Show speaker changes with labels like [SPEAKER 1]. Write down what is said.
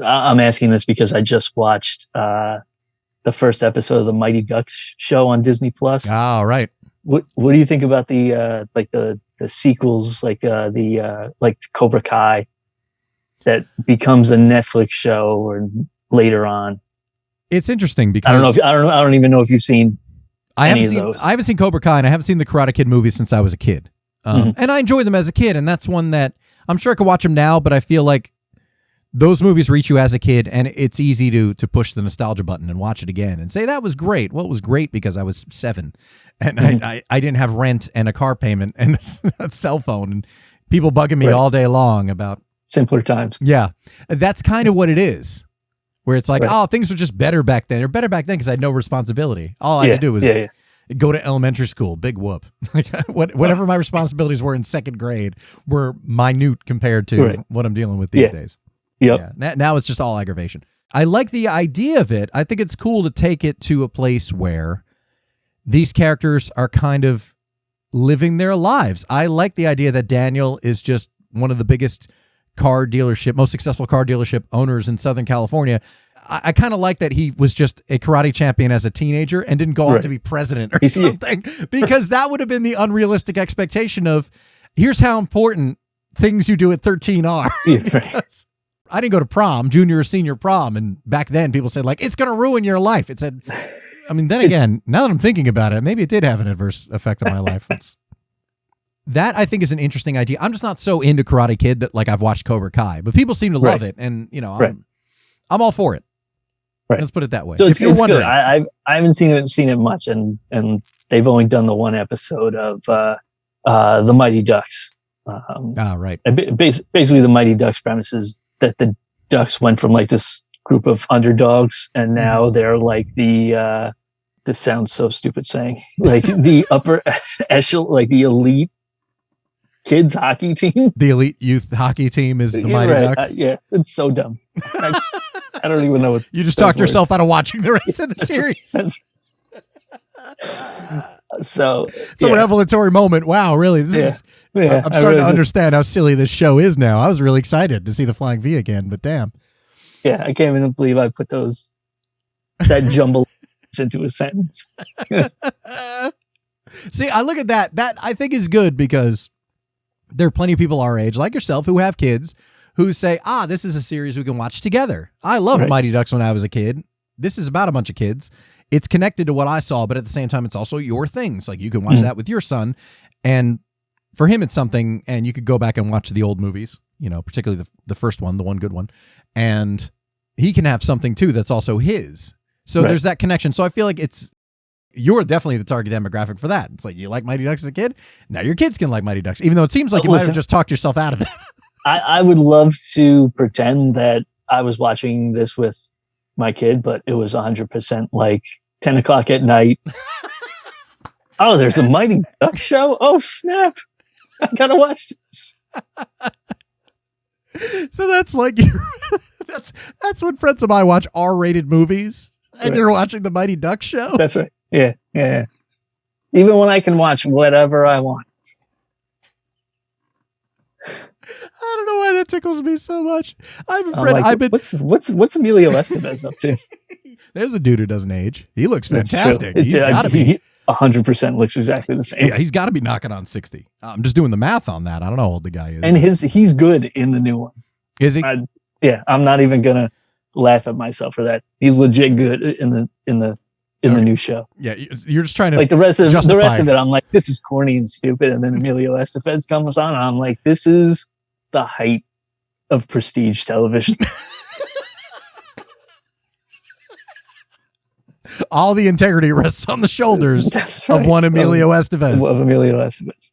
[SPEAKER 1] I'm asking this because I just watched the first episode of the Mighty Ducks show on Disney Plus.
[SPEAKER 2] Oh, right.
[SPEAKER 1] What do you think about the like the sequels, like like Cobra Kai, that becomes a Netflix show or later on?
[SPEAKER 2] It's interesting because
[SPEAKER 1] I don't even know if you've seen any of those.
[SPEAKER 2] I haven't seen Cobra Kai, and I haven't seen the Karate Kid movies since I was a kid. And I enjoy them as a kid, and that's one that I'm sure I could watch them now, but I feel like those movies reach you as a kid, and it's easy to push the nostalgia button and watch it again and say, that was great. Well, it was great because I was 7, and I didn't have rent and a car payment and a cell phone, and people bugging me all day long about
[SPEAKER 1] simpler times.
[SPEAKER 2] Yeah. That's kind of what it is, where it's like, oh, things were just better back then. Or better back then because I had no responsibility. All I had to do was go to elementary school. Big whoop. Like whatever my responsibilities were in 2nd grade were minute compared to what I'm dealing with these days.
[SPEAKER 1] Yep.
[SPEAKER 2] Yeah. Now it's just all aggravation. I like the idea of it. I think it's cool to take it to a place where these characters are kind of living their lives. I like the idea that Daniel is just one of the biggest most successful car dealership owners in Southern California. I kind of like that he was just a karate champion as a teenager and didn't go off to be president or something, because that would have been the unrealistic expectation of, here's how important things you do at 13 are. I didn't go to prom, junior or senior prom. And back then people said, like, it's going to ruin your life. It said, I mean, then again, now that I'm thinking about it, maybe it did have an adverse effect on my life. That I think is an interesting idea. I'm just not so into Karate Kid that like I've watched Cobra Kai, but people seem to love it. And I'm all for it. Let's put it that way.
[SPEAKER 1] So it's good. I haven't seen it much. And they've only done the one episode of the Mighty Ducks.
[SPEAKER 2] Right.
[SPEAKER 1] Basically the Mighty Ducks premise is that the Ducks went from like this group of underdogs, and now they're like this sounds so stupid saying, like the upper echelon, like the elite kids hockey team.
[SPEAKER 2] The elite youth hockey team is the Mighty Ducks.
[SPEAKER 1] Yeah, it's so dumb. I don't even know what
[SPEAKER 2] you just talked yourself out of watching the rest of the series.
[SPEAKER 1] So
[SPEAKER 2] it's a revelatory moment. Wow, really? This is. Yeah, I'm starting to understand how silly this show is now. I was really excited to see the Flying V again, but damn.
[SPEAKER 1] Yeah, I can't even believe I put that jumble into a sentence.
[SPEAKER 2] See, I look at that. That I think is good because there are plenty of people our age, like yourself, who have kids who say, this is a series we can watch together. I loved Mighty Ducks when I was a kid. This is about a bunch of kids. It's connected to what I saw, but at the same time, it's also your thing. So like you can watch that with your son, and for him, it's something, and you could go back and watch the old movies, particularly the first one, the one good one, and he can have something too that's also his. So there's that connection. So I feel like you're definitely the target demographic for that. It's like, you like Mighty Ducks as a kid? Now your kids can like Mighty Ducks, even though it seems like you might have just talked yourself out of it.
[SPEAKER 1] I would love to pretend that I was watching this with my kid, but it was 100% like 10 o'clock at night. Oh, there's a Mighty Ducks show? Oh, snap. I gotta watch this.
[SPEAKER 2] So that's like that's when friends of mine watch R-rated movies, and you're watching the Mighty Ducks show.
[SPEAKER 1] That's right. Yeah. Even when I can watch whatever I want.
[SPEAKER 2] I don't know why that tickles me so much. I have a friend.
[SPEAKER 1] Like, what's Emilio Estevez up to?
[SPEAKER 2] There's a dude who doesn't age. He looks fantastic. He's got to be.
[SPEAKER 1] 100% looks exactly the same.
[SPEAKER 2] Yeah, he's got to be knocking on 60. I'm just doing the math on that. I don't know how old the guy is.
[SPEAKER 1] And he's good in the new one.
[SPEAKER 2] Is he?
[SPEAKER 1] I'm not even gonna laugh at myself for that. He's legit good in the new show.
[SPEAKER 2] Yeah, you're just trying to
[SPEAKER 1] like the rest of it. I'm like, this is corny and stupid. And then Emilio Estevez comes on, and I'm like, this is the height of prestige television.
[SPEAKER 2] All the integrity rests on the shoulders of one Emilio Estevez.
[SPEAKER 1] Of Emilio Estevez.